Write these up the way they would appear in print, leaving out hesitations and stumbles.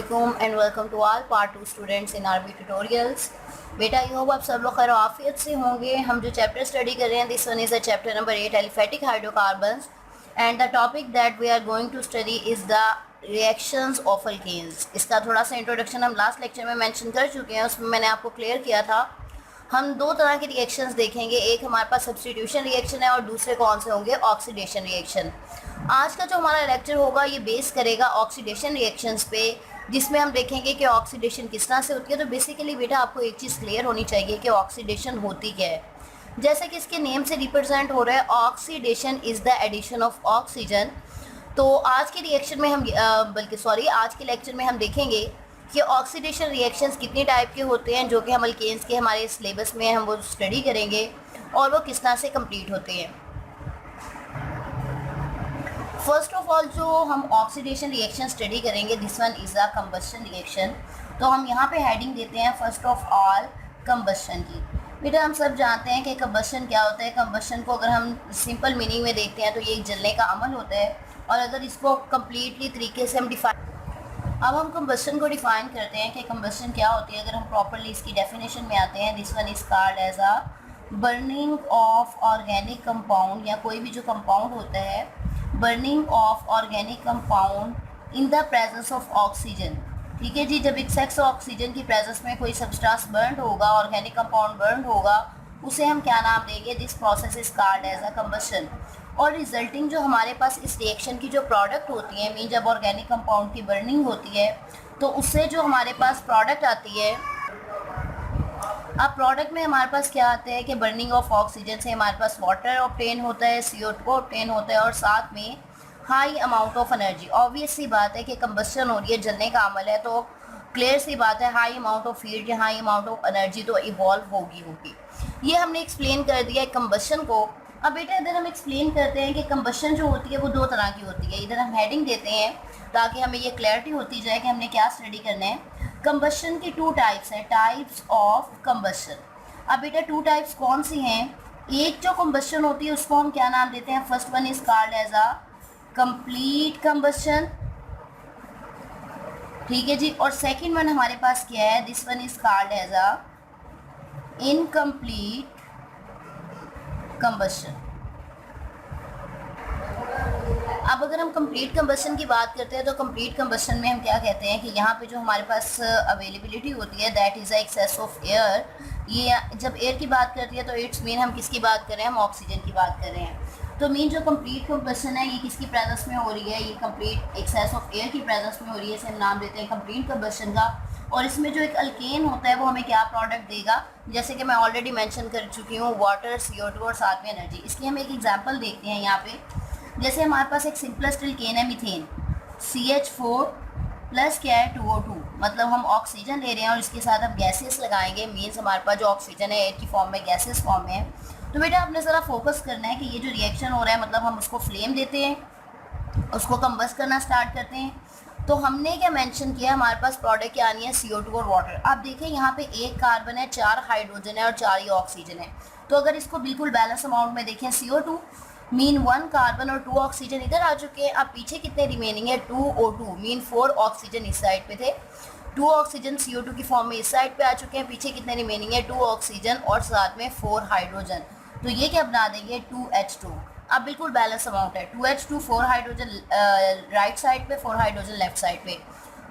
अस्सलामुअलैकुम and welcome to all part 2 students in RB tutorials. बेटा I hope आप सब लोग खैर आफियत से होंगे। हम जो चैप्टर स्टडी कर रहे हैं this one is the chapter number 8 aliphatic hydrocarbons and the topic that we are going to study is the reactions of alkenes. इसका थोड़ा सा इंट्रोडक्शन हम लास्ट लेक्चर में मेंशन कर चुके हैं, उसमें मैंने आपको क्लियर किया था। हम दो तरह के रिएक्शंस देखेंगे, एक हमारे पास सब्स्टिट्यूशन रिएक्शन है और दूसरे कौन से होंगे ऑक्सीडेशन रिएक्शन। आज का जो हमारा लेक्चर होगा ये बेस करेगा ऑक्सीडेशन रिएक्शंस पे, जिसमें हम देखेंगे कि ऑक्सीडेशन किस तरह से होती है। तो बेसिकली बेटा आपको एक चीज़ क्लियर होनी चाहिए कि ऑक्सीडेशन होती क्या है। जैसे कि इसके नेम से रिप्रेजेंट हो रहा है, oxidation is the addition of oxygen. तो आज के रिएक्शन में हम आज के लेक्चर में हम देखेंगे कि ऑक्सीडेशन रिएक्शंस कितनी टाइप के होते हैं, जो कि हम अल्केन्स के हमारे सिलेबस में हम वो स्टडी करेंगे और वो किस तरह से कंप्लीट होते हैं। फर्स्ट ऑफ ऑल जो हम ऑक्सीडेशन रिएक्शन स्टडी करेंगे this one is a combustion reaction. तो हम यहाँ पे हेडिंग देते हैं फर्स्ट ऑफ ऑल कंबशन की। बेटा हम सब जानते हैं कि कंबशन क्या होता है। कंबशन को अगर हम सिंपल मीनिंग में देखते हैं तो ये एक जलने का अमल होता है, और अगर इसको कम्प्लीटली तरीके से हम अब हम कंबशन को डिफाइन करते हैं कि कंबशन क्या होती है। अगर हम प्रॉपरली इसकी डेफिनेशन में आते हैं, this one is called as a burning of organic compound, या कोई भी जो कंपाउंड होता है, burning of organic compound in the presence of oxygen. ठीक है जी, जब एक्सेस ऑक्सीजन की प्रेजेंस में कोई सब्सटेंस बर्न होगा, ऑर्गेनिक कंपाउंड बर्न होगा, उसे हम क्या नाम देंगे, this process is called as a combustion. और रिजल्टिंग जो हमारे पास इस रिएक्शन की जो प्रोडक्ट होती है, मीन जब ऑर्गेनिक कंपाउंड की बर्निंग होती है तो उससे जो हमारे पास प्रोडक्ट आती है, अब प्रोडक्ट में हमारे पास क्या आता है कि बर्निंग ऑफ ऑक्सीजन से हमारे पास वाटर ऑब्टेन होता है, CO2 ऑब्टेन होता है, और साथ में high amount of energy. Obvious सी बात है कि कंबशन हो रही है, जलने का अमल है, तो क्लियर सी बात है हाई अमाउंट ऑफ हीट या हाई अमाउंट ऑफ एनर्जी तो इवॉल्व होगी। ये हमने एक्सप्लेन कर दिया है कंबशन को। अब बेटा इधर हम एक्सप्लेन करते हैं कि कंबशन जो होती है वो दो तरह की होती है। इधर हम हेडिंग देते हैं ताकि हमें ये क्लैरिटी होती जाए कि हमने क्या स्टडी करना है। कंबशन की टू टाइप्स हैं, टाइप्स ऑफ कंबशन। अब बेटा टू टाइप्स कौन सी हैं? एक जो कंबशन होती है उसको हम क्या नाम देते हैं, first one is called as a complete combustion. ठीक है जी, और सेकंड वन हमारे पास क्या है, this one is called as a incomplete combustion. अब अगर हम कंप्लीट कंबशन की बात करते हैं तो कंप्लीट कंबशन में हम क्या कहते हैं कि यहाँ पे जो हमारे पास अवेलेबिलिटी होती है that is a excess of air. ये जब एयर की बात करती है तो इट्स मीन हम किसकी बात कर रहे हैं, हम ऑक्सीजन की बात कर रहे हैं। तो मीन जो कंप्लीट कंबशन है ये किसकी प्रेजेंस में हो रही है, ये कंप्लीट एक्सेस ऑफ एयर की प्रेजेंस में हो रही है, इसे हम नाम देते हैं कंप्लीट कंबशन का। और इसमें जो एक अल्केन होता है वो हमें क्या प्रोडक्ट देगा, जैसे कि मैं ऑलरेडी मेंशन कर चुकी हूँ, वाटर, CO2 और साथ में एनर्जी। इसकी हम एक एग्जांपल देखते हैं यहाँ पे। जैसे हमारे पास एक सिंपलेस्ट अल्केन है मीथेन, CH4 प्लस क्या है 2O2, मतलब हम ऑक्सीजन ले रहे हैं और इसके साथ हम गैसेस लगाएंगे, मीन्स हमारे पास जो ऑक्सीजन है एयर की फॉर्म में, गैसेस फॉर्म में है। तो बेटा आपने ज़रा फोकस करना है कि ये जो रिएक्शन हो रहा है, मतलब हम उसको फ्लेम देते हैं, उसको कंबस्ट करना स्टार्ट करते हैं। तो हमने क्या मेंशन किया, हमारे पास प्रोडक्ट क्या आनी है, CO2 और वाटर। आप देखें यहाँ पे एक कार्बन है, 4 हाइड्रोजन है और 4 ही ऑक्सीजन है। तो अगर इसको बिल्कुल बैलेंस अमाउंट में देखें, CO2 मीन 1 कार्बन और 2 ऑक्सीजन इधर आ चुके हैं। अब पीछे कितने रिमेनिंग है, 2O2 मीन 4 ऑक्सीजन इस साइड पे थे, 2 ऑक्सीजन CO2 की फॉर्म में इस साइड पे आ चुके हैं। पीछे कितने रिमेनिंग है, 2 ऑक्सीजन और साथ में 4 हाइड्रोजन। तो ये क्या बना देंगे, 2H2। अब बिल्कुल बैलेंस अमाउंट है, 2H2 4 हाइड्रोजन राइट साइड पे, 4 हाइड्रोजन लेफ्ट साइड पे,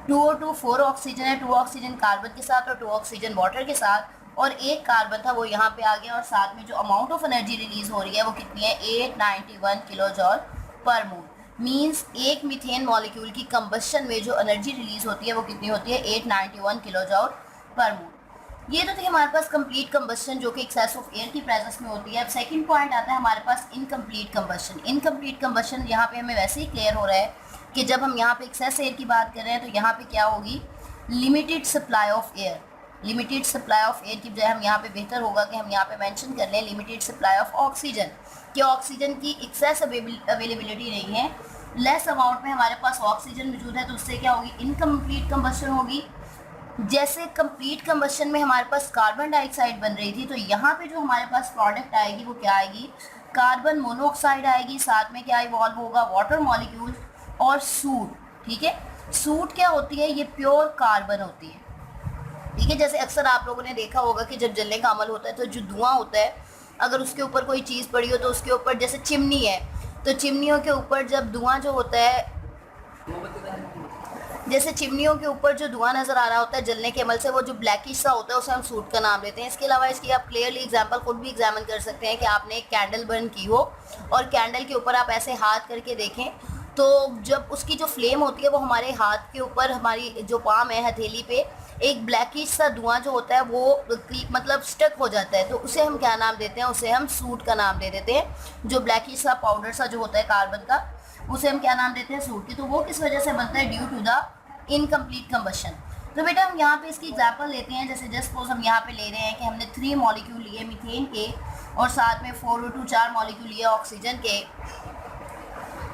2O2 4 ऑक्सीजन है, 2 ऑक्सीजन कार्बन के साथ और 2 ऑक्सीजन वाटर के साथ, और एक कार्बन था वो यहाँ पे आ गया। और साथ में जो अमाउंट ऑफ एनर्जी रिलीज हो रही है वो कितनी है, 891 किलो जॉल पर मोल। मीन्स एक मीथेन मॉलिक्यूल की कंबशन में जो एनर्जी रिलीज होती है वो कितनी होती है, 891 किलो जॉल पर मोल। ये तो थी हमारे पास कंप्लीट कंबशन जो कि एक्सेस ऑफ एयर की प्रेजेंस में होती है। अब सेकंड पॉइंट आता है हमारे पास इनकम्प्लीट कंबशन। इनकम्प्लीट कंबशन यहाँ पे हमें वैसे ही क्लियर हो रहा है कि जब हम यहाँ पे एक्सेस एयर की बात कर रहे हैं तो यहाँ पे क्या होगी, limited supply of air. Limited supply of air की बजाय हम यहाँ पे बेहतर होगा कि हम यहाँ पे मेंशन कर लें लिमिटेड सप्लाई ऑफ ऑक्सीजन, कि ऑक्सीजन की एक्सेस अवेलेबिलिटी नहीं है, लेस अमाउंट में हमारे पास ऑक्सीजन मौजूद है। तो उससे क्या होगी, इनकम्प्लीट कंबशन होगी। जैसे कंप्लीट कंबशन में हमारे पास कार्बन डाइऑक्साइड बन रही थी, तो यहाँ पे जो हमारे पास प्रोडक्ट आएगी वो क्या आएगी, कार्बन मोनोऑक्साइड आएगी, साथ में क्या इवॉल्व होगा, वाटर मॉलिक्यूल और सूट। ठीक है, सूट क्या होती है, ये प्योर कार्बन होती है, ठीक है। जैसे अक्सर आप लोगों ने देखा होगा कि जब जलने का अमल होता है तो जो धुआं होता है, अगर उसके ऊपर कोई चीज़ पड़ी हो तो उसके ऊपर, जैसे चिमनी है तो चिमनियों के ऊपर जब धुआं जो होता है, जैसे चिमनियों के ऊपर जो धुआं नज़र आ रहा होता है जलने के अमल से, वो जो ब्लैकिश सा होता है उसे हम सूट का नाम लेते हैं। इसके अलावा इसकी आप क्लियरली एग्जांपल खुद भी एग्जामिन कर सकते हैं कि आपने एक कैंडल बर्न की हो और कैंडल के ऊपर आप ऐसे हाथ करके देखें तो जब उसकी जो फ्लेम होती है वो हमारे हाथ के ऊपर, हमारी जो पाम है हथेली पे, एक ब्लैकिश सा धुआं जो होता है वो मतलब स्टक हो जाता है, तो उसे हम क्या नाम देते हैं, उसे हम सूट का नाम दे देते हैं। जो ब्लैकिश सा पाउडर सा जो होता है कार्बन का, उसे हम क्या नाम देते हैं, सूट की। तो वो किस वजह से बनता है, due to the incomplete combustion. तो बेटा हम यहाँ पे इसकी एग्जांपल लेते हैं। जैसे जस्ट सपोज हम यहाँ पे ले रहे हैं कि हमने 3 मॉलिक्यूल लिए मीथेन के और साथ में 4O2 4 मॉलिक्यूल लिए ऑक्सीजन के।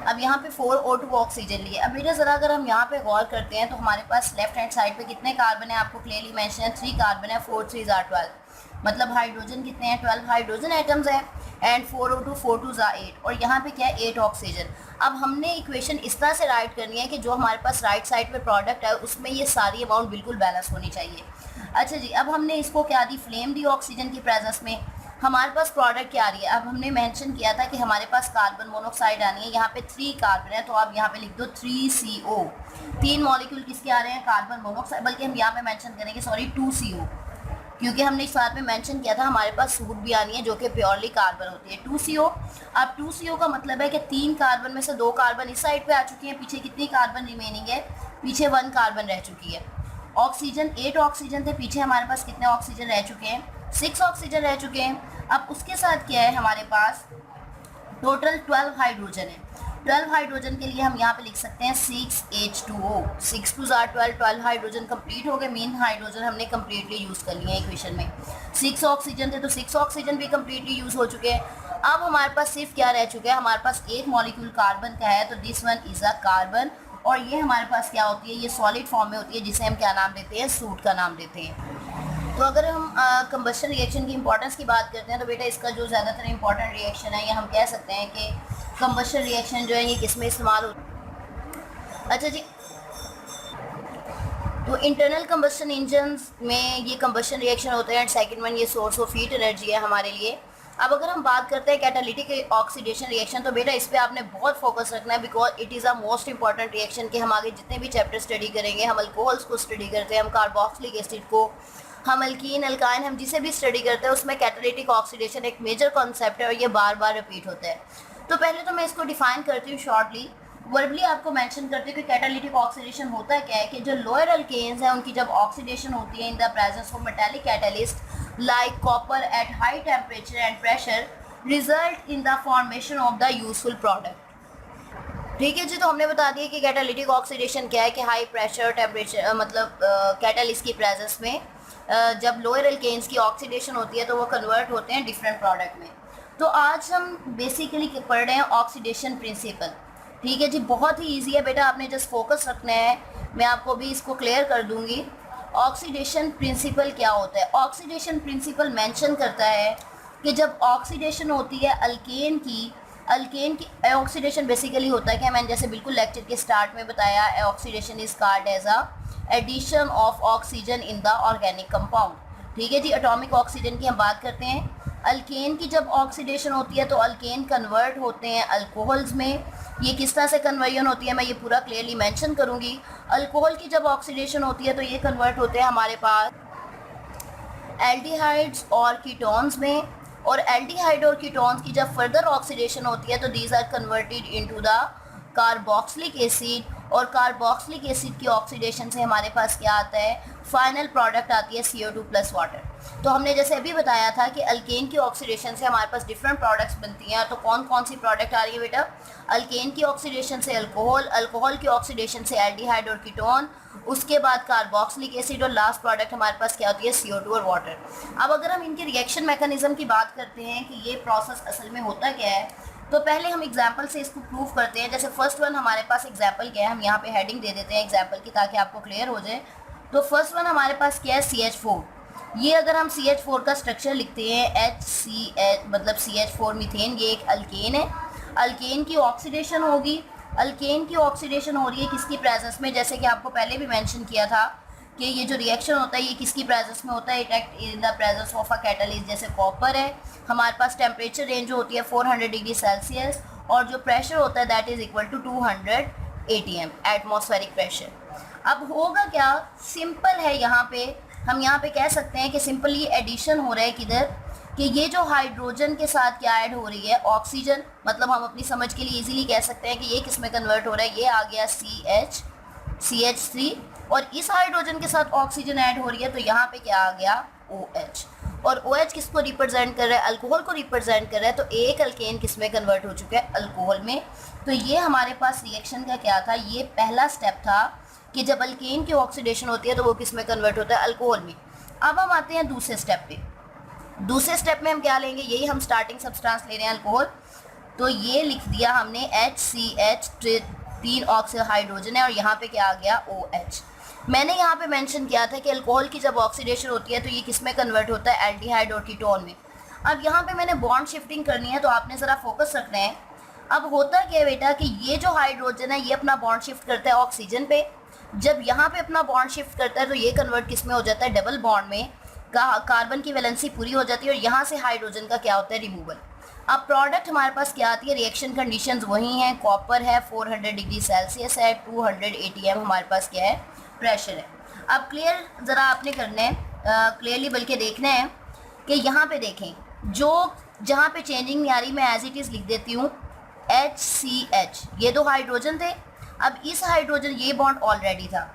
अब यहाँ पे 4O2 ऑक्सीजन लिए। अब बेटा ज़रा अगर हम यहाँ पे गौर करते हैं तो हमारे पास लेफ्ट हैंड साइड पे कितने कार्बन है, आपको क्लियरली मेंशन है 3 कार्बन है, 4 3 are 12, मतलब हाइड्रोजन कितने हैं, 12 हाइड्रोजन एटम्स हैं, एंड 4O2 4 2 are 8, और यहाँ पे क्या है 8 ऑक्सीजन। अब हमने इक्वेशन इस तरह से राइट करनी है कि जो हमारे पास राइट साइड पे प्रोडक्ट है उसमें ये सारी अमाउंट बिल्कुल बैलेंस होनी चाहिए। अच्छा जी, अब हमने इसको क्या दी, फ्लेम दी ऑक्सीजन की प्रेजेंस में। हमारे पास प्रोडक्ट क्या आ रही है, अब हमने मेंशन किया था कि हमारे पास कार्बन मोनोऑक्साइड आनी है, यहाँ पे 3 कार्बन है तो आप यहाँ पे लिख दो 3CO। 3 मॉलिक्यूल किसके आ रहे हैं, कार्बन मोनोऑक्साइड, बल्कि हम यहाँ पे मेंशन करेंगे सॉरी 2CO, क्योंकि हमने इस बात में मेंशन किया था हमारे पास सूट भी आनी है जो कि प्योरली कार्बन होती है 2CO। अब 2CO का मतलब है कि 3 कार्बन में से 2 कार्बन इस साइड पे आ चुकी हैं, पीछे कितनी कार्बन रिमेनिंग है, पीछे 1 कार्बन रह चुकी है। ऑक्सीजन 8 ऑक्सीजन थे, पीछे हमारे पास कितने ऑक्सीजन रह चुके हैं, 6 ऑक्सीजन रह चुके हैं। अब उसके साथ क्या है, हमारे पास टोटल 12 हाइड्रोजन है। 12 हाइड्रोजन के लिए हम यहाँ पे लिख सकते हैं 6H2O, 6 2 are 12, 12 हाइड्रोजन कंप्लीट हो गए, मेन हाइड्रोजन हमने कम्प्लीटली यूज़ कर लिए हैं इक्वेशन में। 6 ऑक्सीजन थे तो 6 ऑक्सीजन भी कम्प्लीटली यूज़ हो चुके हैं। अब हमारे पास सिर्फ क्या रह चुका है, हमारे पास एक मॉलिक्यूल कार्बन का है, तो this one is a carbon, और ये हमारे पास क्या होती है, ये सॉलिड फॉर्म में होती है जिसे हम क्या नाम देते हैं, सूट का नाम देते हैं। तो अगर हम कंबशन रिएक्शन की इंपॉर्टेंस की बात करते हैं तो बेटा इसका जो ज़्यादातर इंपॉर्टेंट रिएक्शन है, ये हम कह सकते हैं कि कंबशन रिएक्शन जो है ये किस में इस्तेमाल हो। अच्छा जी, तो इंटरनल कंबशन इंजन्स में ये कंबशन रिएक्शन होते हैं, एंड सेकंड वन ये सोर्स ऑफ हीट एनर्जी है हमारे लिए। अब अगर हम बात करते हैं कैटालिटिक ऑक्सीडेशन रिएक्शन, तो बेटा इस पे आपने बहुत फोकस रखना है, because it is a most important reaction कि हम आगे जितने भी चैप्टर स्टडी करेंगे, हम अल्कोहल्स को स्टडी करते हैं, हम कार्बोक्सिलिक एसिड को, हम अल्कीन अल्काइन, हम जिसे भी स्टडी करते हैं उसमें कैटालिटिक ऑक्सीडेशन एक मेजर कॉन्सेप्ट है और ये बार बार रिपीट होता है। तो पहले तो मैं इसको डिफाइन करती हूँ शॉर्टली, वर्बली आपको मेंशन करती हूँ कि कैटालिटिक ऑक्सीडेशन होता क्या है, कि जो लोअर अल्केन्स हैं उनकी जब ऑक्सीडेशन होती है इन the presence of metallic catalyst like copper at high temperature and pressure, result in the formation of the useful product. ठीक है जी, तो हमने बता दिया कि कैटालिटिक ऑक्सीडेशन क्या है, कि हाई प्रेशर टेम्परेचर मतलब कैटलिस्ट की प्रेजेंस में जब लोअर अल्केन्स की ऑक्सीडेशन होती है तो वो कन्वर्ट होते हैं डिफरेंट प्रोडक्ट में। तो आज हम बेसिकली पढ़ रहे हैं ऑक्सीडेशन प्रिंसिपल। ठीक है जी, बहुत ही इजी है बेटा, आपने जस्ट फोकस रखना है, मैं आपको भी इसको क्लियर कर दूंगी। ऑक्सीडेशन प्रिंसिपल क्या होता है, ऑक्सीडेशन प्रिंसिपल मेंशन करता है कि जब ऑक्सीडेशन होती है अल्केन की ऑक्सीडेशन बेसिकली होता है कि मैंने जैसे बिल्कुल लेक्चर के स्टार्ट में बताया, oxidation is called as a addition of oxygen in the organic compound. ठीक है जी, एटॉमिक ऑक्सीजन की हम बात करते हैं। अल्केन की जब ऑक्सीडेशन होती है तो अल्केन कन्वर्ट होते हैं अल्कोहल्स में। ये किस तरह से कन्वर्जन होती है मैं ये पूरा क्लियरली मेंशन करूंगी। अल्कोहल की जब ऑक्सीडेशन होती है तो ये कन्वर्ट होते हैं हमारे पास एल्डिहाइड्स और कीटोन्स में, और एल्डिहाइड और कीटोन्स की जब फर्दर ऑक्सीडेशन होती है तो these are converted into the carboxylic acid, और कार्बोक्सिलिक एसिड की ऑक्सीडेशन से हमारे पास क्या आता है, फाइनल प्रोडक्ट आती है CO2 प्लस वाटर। तो हमने जैसे अभी बताया था कि अल्केन की ऑक्सीडेशन से हमारे पास डिफरेंट प्रोडक्ट्स बनती हैं। तो कौन कौन सी प्रोडक्ट आ रही है बेटा, अल्केन की ऑक्सीडेशन से अल्कोहल, अल्कोहल की ऑक्सीडेशन से एल्डिहाइड और कीटोन, उसके बाद कार्बोक्सिलिक एसिड, और लास्ट प्रोडक्ट हमारे पास क्या होती है, CO2 और वाटर। अब अगर हम इनके रिएक्शन मैकेनिज्म की बात करते हैं कि ये प्रोसेस असल में होता क्या है, तो पहले हम एग्जाम्पल से इसको प्रूव करते हैं। जैसे फर्स्ट वन हमारे पास एग्जाम्पल क्या है, हम यहाँ पे हेडिंग दे देते हैं एग्जाम्पल की ताकि आपको क्लियर हो जाए। तो फर्स्ट वन हमारे पास क्या है, CH4। ये अगर हम CH4 का स्ट्रक्चर लिखते हैं HCH मतलब CH4 मीथेन, ये एक अल्केन है। अल्केन की ऑक्सीडेशन होगी अल्केन की ऑक्सीडेशन हो रही है किसकी प्रेजेंस में, जैसे कि आपको पहले भी मेंशन किया था कि ये जो रिएक्शन होता है ये किसकी प्रेजेंस में होता है, it act in the presence of a catalyst. जैसे कॉपर है, हमारे पास टेम्परेचर रेंज होती है 400 डिग्री सेल्सियस और जो प्रेशर होता है that is equal to 200 ATM atmospheric pressure. अब होगा क्या, सिंपल है, यहाँ पे हम यहाँ पे कह सकते हैं कि सिंपली एडिशन हो रहा है किधर, कि ये जो हाइड्रोजन के साथ क्या ऐड हो रही है, ऑक्सीजन, मतलब हम अपनी समझ के लिए इजीली कह सकते हैं कि ये किस में कन्वर्ट हो रहा है, ये आ गया CH3 और इस हाइड्रोजन के साथ ऑक्सीजन ऐड हो रही है तो यहाँ पे क्या आ गया OH। और OH किसको रिप्रेजेंट कर रहा है, अल्कोहल को रिप्रेजेंट कर रहा है, तो एक अल्केन किस में कन्वर्ट हो चुका है, अल्कोहल में। तो ये हमारे पास रिएक्शन का क्या था, ये पहला स्टेप था कि जब अल्केन की ऑक्सीडेशन होती है तो वो किस में कन्वर्ट होता है, अल्कोहल में। अब हम आते हैं दूसरे स्टेप पे। दूसरे स्टेप में हम क्या लेंगे, यही हम स्टार्टिंग सब्सटेंस ले रहे हैं अल्कोहल, तो ये लिख दिया हमने HCH 3 ऑक्सीजन हाइड्रोजन है और यहाँ पे क्या आ गया OH। मैंने यहाँ पे मेंशन किया था कि अल्कोहल की जब ऑक्सीडेशन होती है तो ये किस में कन्वर्ट होता है, एल्डिहाइड और कीटोन में। अब यहाँ पे मैंने बॉन्ड शिफ्टिंग करनी है तो आपने ज़रा फोकस रखना है। अब होता क्या है बेटा कि ये जो हाइड्रोजन है ये अपना बॉन्ड शिफ्ट करता है ऑक्सीजन पे, जब यहाँ पे अपना बॉन्ड शिफ्ट करता है तो ये कन्वर्ट किस में हो जाता है, डबल बॉन्ड में, कार्बन की वैलेंसी पूरी हो जाती है और यहाँ से हाइड्रोजन का क्या होता है, रिमूवल। अब प्रोडक्ट हमारे पास क्या आती है, रिएक्शन कंडीशंस वही हैं, कॉपर है 400 डिग्री सेल्सियस है, 200 ATM हमारे पास क्या है, प्रेशर है। अब क्लियर ज़रा आपने करना है, क्लियरली बल्कि देखना है कि यहाँ पे देखें, जो जहाँ पे चेंजिंग नहीं आ रही मैं एज इट इज़ लिख देती हूँ HCH, ये दो हाइड्रोजन थे। अब इस हाइड्रोजन, ये बॉन्ड ऑलरेडी था,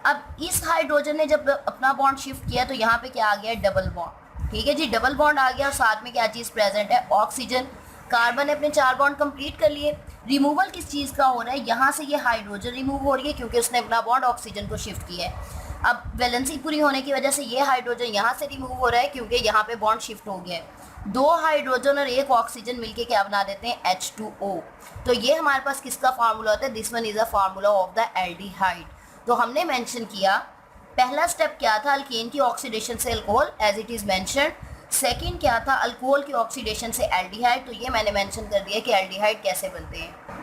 अब इस हाइड्रोजन ने जब अपना बॉन्ड शिफ्ट किया तो यहाँ पे क्या आ गया, डबल बॉन्ड। ठीक है जी, डबल बॉन्ड आ गया और साथ में क्या चीज़ प्रेजेंट है, ऑक्सीजन। कार्बन ने अपने 4 बॉन्ड कंप्लीट कर लिए। रिमूवल किस चीज़ का हो रहा है, यहाँ से ये हाइड्रोजन रिमूव हो रही है क्योंकि उसने अपना बॉन्ड ऑक्सीजन को शिफ्ट किया है। अब वैलेंसी पूरी होने की वजह से ये हाइड्रोजन यहाँ से रिमूव हो रहा है क्योंकि यहाँ पे बॉन्ड शिफ्ट हो गया है। 2 हाइड्रोजन और 1 ऑक्सीजन मिलके क्या बना देते हैं, H2O। तो ये हमारे पास किसका फार्मूला होता है, this one is a formula of the aldehyde. तो हमने मेंशन किया पहला स्टेप क्या था, अल्केन की ऑक्सीडेशन से alcohol as it is mention. Second क्या था, अल्कोहल की ऑक्सीडेशन से एल्डिहाइड, तो ये मैंने मेंशन कर दिया कि एल्डिहाइड कैसे बनते हैं।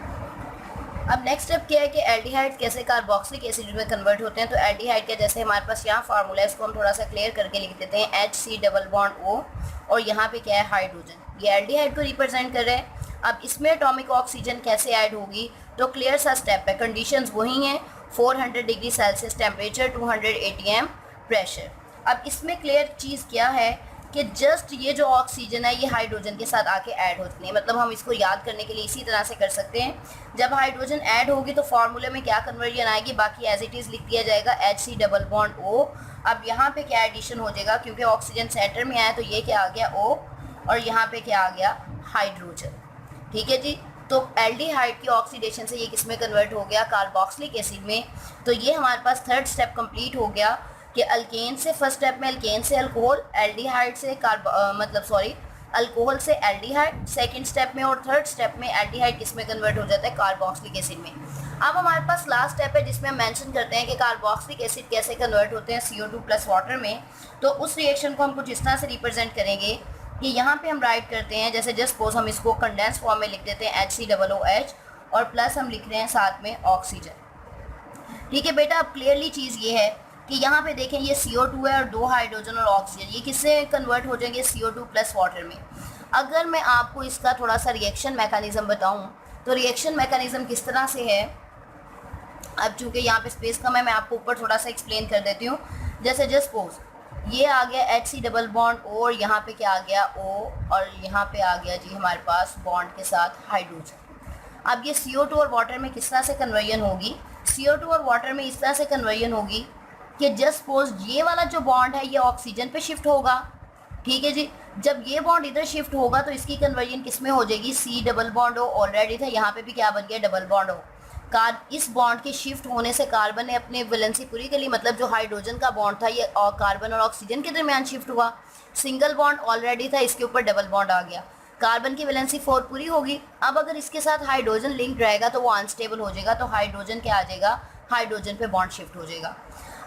अब नेक्स्ट स्टेप क्या है कि एल्डिहाइड कैसे कार्बोक्सिलिक एसिड में कन्वर्ट होते हैं। तो एल्डिहाइड के जैसे हमारे पास यहाँ फार्मूला है, इसको हम थोड़ा सा क्लियर करके लिख देते हैं, HC डबल बॉन्ड O और यहाँ पे क्या है, हाइड्रोजन, ये एल्डिहाइड को रिप्रेजेंट कर रहे हैं। अब इसमें एटॉमिक ऑक्सीजन कैसे ऐड होगी, तो क्लियर सा स्टेप है, कंडीशंस वही हैं, 400 degree Celsius temperature, 200 ATM pressure. अब इसमें क्लियर चीज़ क्या है कि जस्ट ये जो ऑक्सीजन है ये हाइड्रोजन के साथ आके ऐड होती है, मतलब हम इसको याद करने के लिए इसी तरह से कर सकते हैं, जब हाइड्रोजन ऐड होगी तो फार्मूले में क्या कन्वर्जन आएगी, बाकी एज इट इज़ लिख दिया जाएगा HC डबल बॉन्ड O। अब यहाँ पे क्या एडिशन हो जाएगा, क्योंकि ऑक्सीजन सेंटर में आया तो ये क्या आ गया O और यहाँ पे क्या आ गया, हाइड्रोजन। ठीक है जी, तो एल्डिहाइड की ऑक्सीडेशन से ये किस में कन्वर्ट हो गया, कार्बोक्सिलिक एसिड में। तो ये हमारे पास थर्ड स्टेप कंप्लीट हो गया कि अल्केन से, फर्स्ट स्टेप में अल्केन से अल्कोहल, एल्डिहाइड से अल्कोहल से एल्डिहाइड, सेकंड स्टेप में और थर्ड स्टेप में एल्डिहाइड किस में कन्वर्ट हो जाता है, कार्बोक्सिलिक एसिड में। अब हमारे पास लास्ट स्टेप है जिसमें हम मेंशन करते हैं कि कार्बोक्सिलिक एसिड कैसे कन्वर्ट होते हैं CO2 प्लस वाटर में। तो उस रिएक्शन को हम कुछ इस तरह से रिप्रेजेंट करेंगे कि यहाँ पे हम राइट करते हैं, जैसे जस्ट सपोज हम इसको कंडेंस फॉर्म में लिख देते हैं HCOOH और प्लस हम लिख रहे हैं साथ में ऑक्सीजन। ठीक है बेटा, अब क्लियरली चीज़ ये है कि यहाँ पे देखें ये CO2 है और 2 हाइड्रोजन और ऑक्सीजन, ये किससे कन्वर्ट हो जाएंगे, CO2 प्लस वाटर में। अगर मैं आपको इसका थोड़ा सा रिएक्शन मैकेनिज्म बताऊँ तो रिएक्शन मैकेनिज्म किस तरह से है, अब चूँकि यहाँ पे स्पेस कम है मैं आपको ऊपर थोड़ा सा एक्सप्लेन कर देती हूँ। जैसे जस्ट सपोज ये आ गया HC डबल बॉन्ड O और यहाँ पे क्या आ गया O और यहाँ पे आ गया जी हमारे पास बॉन्ड के साथ हाइड्रोजन। अब ये CO2 और वाटर में किस तरह से कन्वर्जन होगी, CO2 और वाटर में इस तरह से कन्वर्जन होगी कि जस्ट सपोज ये वाला जो बॉन्ड है ये ऑक्सीजन पे शिफ्ट होगा। ठीक है जी, जब ये बॉन्ड इधर शिफ्ट होगा तो इसकी कन्वर्जन किस में हो जाएगी, C double bond O already था, यहाँ पे भी क्या बन गया, डबल बॉन्ड O। इस बॉन्ड के शिफ्ट होने से कार्बन ने अपने वैलेंसी पूरी कर ली, मतलब जो हाइड्रोजन का बॉन्ड था ये और कार्बन और ऑक्सीजन के दरमियान शिफ्ट हुआ। सिंगल बॉन्ड ऑलरेडी था, इसके ऊपर डबल बॉन्ड आ गया, कार्बन की वैलेंसी 4 पूरी होगी। अब अगर इसके साथ हाइड्रोजन लिंक रहेगा तो वो अनस्टेबल हो जाएगा, तो हाइड्रोजन क्या आ जाएगा, हाइड्रोजन पे बॉन्ड शिफ्ट हो जाएगा।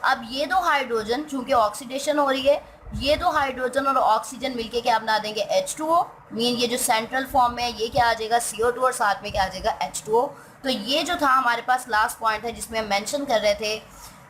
अब ये दो हाइड्रोजन, चूंकि ऑक्सीडेशन हो रही है, ये दो हाइड्रोजन और ऑक्सीजन मिलके क्या बना देंगे, H2O मीन ये जो सेंट्रल फॉर्म में है ये क्या आ जाएगा CO2 और साथ में क्या आ जाएगा H2O। तो ये जो था हमारे पास लास्ट पॉइंट है जिसमें हम मेंशन कर रहे थे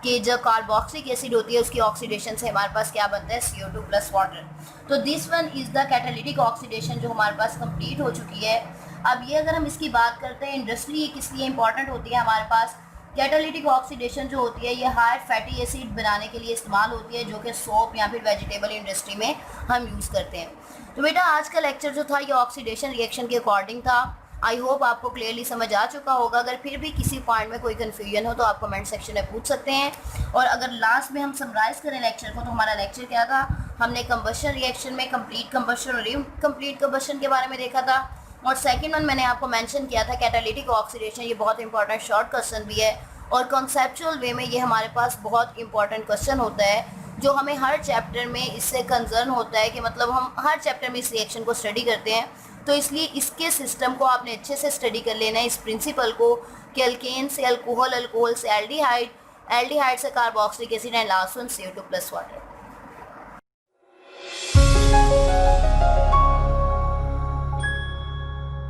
कि जो कार्बोक्सिलिक एसिड होती है उसकी ऑक्सीडेशन से हमारे पास क्या बनता है CO2 प्लस वाटर। तो this one is the catalytic oxidation जो हमारे पास कंप्लीट हो चुकी है। अब ये अगर हम इसकी बात करते हैं इंडस्ट्री किस लिए इंपॉर्टेंट होती है हमारे पास, कैटालिटिक ऑक्सीडेशन जो होती है ये हायर फैटी एसिड बनाने के लिए इस्तेमाल होती है जो कि सोप या फिर वेजिटेबल इंडस्ट्री में हम यूज़ करते हैं। तो बेटा आज का लेक्चर जो था ये ऑक्सीडेशन रिएक्शन के अकॉर्डिंग था। आई होप आपको क्लियरली समझ आ चुका होगा। अगर फिर भी किसी पॉइंट में कोई कन्फ्यूजन हो तो आप कमेंट सेक्शन में पूछ सकते हैं। और अगर लास्ट में हम समराइज़ करें लेक्चर को तो हमारा लेक्चर क्या था, हमने कंबशन रिएक्शन में कंप्लीट कंबशन और इनकम्प्लीट कंबशन के बारे में देखा था। और सेकंड वन मैंने आपको मेंशन किया था कैटालिटिक ऑक्सीडेशन, ये बहुत इंपॉर्टेंट शॉर्ट क्वेश्चन भी है और कॉन्सेप्चुअल वे में ये हमारे पास बहुत इंपॉर्टेंट क्वेश्चन होता है जो हमें हर चैप्टर में इससे कंसर्न होता है कि मतलब हम हर चैप्टर में इस रिएक्शन को स्टडी करते हैं। तो इसलिए इसके सिस्टम को आपने अच्छे से स्टडी कर लेना है, इस प्रिंसिपल को कि अल्केन से अल्कोहल, अल्कोहल से एल्डिहाइड, एल्डिहाइड से carboxylic acid and last one CO2 plus water.